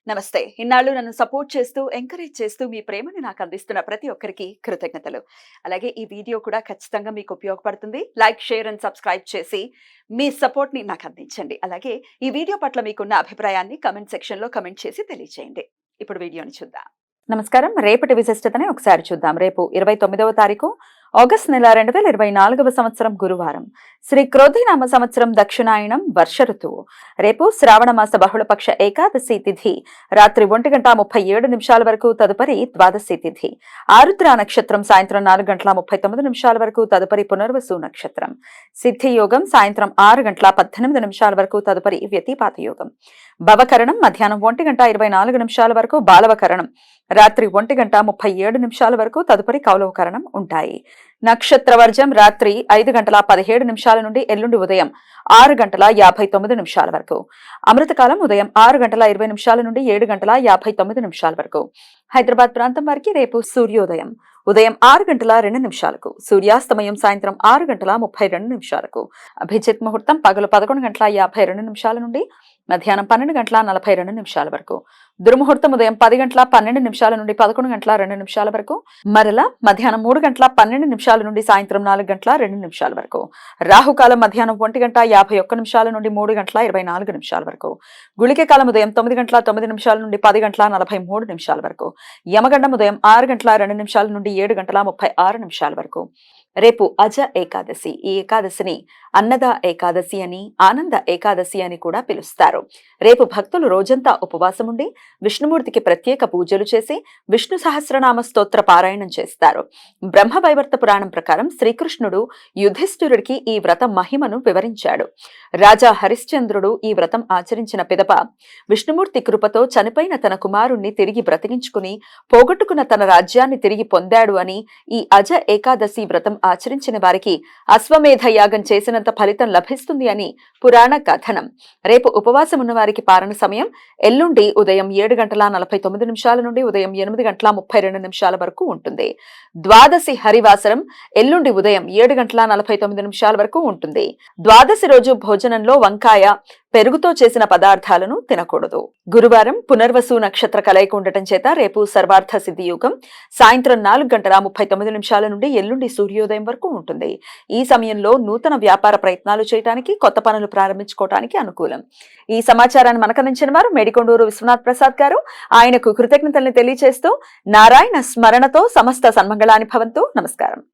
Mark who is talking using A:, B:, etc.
A: నమస్తే. ఇన్నాళ్ళు నన్ను సపోర్ట్ చేస్తూ, ఎంకరేజ్ చేస్తూ మీ ప్రేమని నాకు అందిస్తున్న ప్రతి ఒక్కరికి కృతజ్ఞతలు. అలాగే ఈ వీడియో కూడా ఖచ్చితంగా మీకు ఉపయోగపడుతుంది. లైక్, షేర్ అండ్ సబ్స్క్రైబ్ చేసి మీ సపోర్ట్‌ని నాకు అందించండి. అలాగే ఈ వీడియో పట్ల మీకున్న అభిప్రాయాన్ని కామెంట్ సెక్షన్‌లో కామెంట్ చేసి తెలియజేయండి. ఇప్పుడు వీడియోని చూద్దాం. నమస్కారం. రేపటి విశిష్టతని ఒకసారి చూద్దాం. రేపు 29వ తారీఖు ఆగస్టు నెల 2024వ సంవత్సరం గురువారం. శ్రీ క్రోధినామ సంవత్సరం దక్షిణాయనం వర్ష ఋతువు. రేపు శ్రావణ మాస బహుళపక్ష ఏకాదశి తిథి రాత్రి 1:37 వరకు, తదుపరి ద్వాదశి తిథి. ఆరుద్ర నక్షత్రం సాయంత్రం 4:39 వరకు, తదుపరి పునర్వసు నక్షత్రం. సిద్ధి యోగం సాయంత్రం 6:18 వరకు, తదుపరి వ్యతిపాత యోగం. భవకరణం మధ్యాహ్నం 1:24 వరకు, బాలవకరణం రాత్రి 1:37 వరకు, తదుపరి కౌలవకరణం ఉంటాయి. నక్షత్ర వర్జం రాత్రి 5:17 నుండి ఎల్లుండి ఉదయం 6:59 వరకు. అమృతకాలం ఉదయం 6:20 నుండి 7:59 వరకు. హైదరాబాద్ ప్రాంతం వారికి రేపు సూర్యోదయం ఉదయం 6:02 సూర్యాస్తమయం సాయంత్రం 6:32 అభిజిత్ ముహూర్తం పగలు 11:52 నుండి మధ్యాహ్నం 12:42 వరకు. దుర్ముహూర్తం ఉదయం 10:12 నుండి 11:02 వరకు. మరల మధ్యాహ్నం 3:12 నుండి సాయంత్రం 4:02 వరకు. రాహుకాలం మధ్యాహ్నం 1:51 నుండి 3:24 వరకు. గుళిక కాలం ఉదయం 9:09 నుండి 10:43 వరకు. యమగండం ఉదయం 6:02 నుండి 7:36 వరకు. రేపు అజ ఏకాదశి. ఈ ఏకాదశిని అన్నద ఏకాదశి అని, ఆనంద ఏకాదశి అని కూడా పిలుస్తారు. రేపు భక్తులు రోజంతా ఉపవాసం ఉండి విష్ణుమూర్తికి ప్రత్యేక పూజలు చేసి విష్ణు సహస్రనామ స్తోత్ర పారాయణం చేస్తారు. బ్రహ్మవైవర్త పురాణం ప్రకారం శ్రీకృష్ణుడు యుధిష్ఠిరుడికి ఈ వ్రతం మహిమను వివరించాడు. రాజా హరిశ్చంద్రుడు ఈ వ్రతం ఆచరించిన పిదప విష్ణుమూర్తి కృపతో చనిపోయిన తన కుమారుణ్ణి తిరిగి బ్రతికించుకుని పోగొట్టుకున్న తన రాజ్యాన్ని తిరిగి పొందాడు అని, ఈ అజ ఏకాదశి వ్రతం ఆచరించిన వారికి అశ్వమేధ యాగం చేసినంత ఫలితం లభిస్తుంది అని పురాణ కథనం. రేపు ఉపవాసం ఉన్న వారికి పారణ సమయం ఎల్లుండి ఉదయం 7:49 నుండి ఉదయం 8:32 వరకు ఉంటుంది. ద్వాదశి హరివాసరం ఎల్లుండి ఉదయం 7:49 వరకు ఉంటుంది. ద్వాదశి రోజు భోజనంలో వంకాయ, పెరుగుతో చేసిన పదార్థాలను తినకూడదు. గురువారం పునర్వసు నక్షత్ర కలయిక ఉండటం చేత రేపు సర్వార్థ సిద్ధి యుగం సాయంత్రం 4:39 నుండి ఎల్లుండి సూర్యోదయం వరకు ఉంటుంది. ఈ సమయంలో నూతన వ్యాపార ప్రయత్నాలు చేయడానికి, కొత్త పనులు ప్రారంభించుకోవడానికి అనుకూలం. ఈ సమాచారాన్ని మనకందించిన వారు మేడికొండూరు విశ్వనాథ్ ప్రసాద్ గారు. ఆయనకు కృతజ్ఞతల్ని తెలియజేస్తూ నారాయణ స్మరణతో సమస్త సన్మంగళాని భవంతు. నమస్కారం.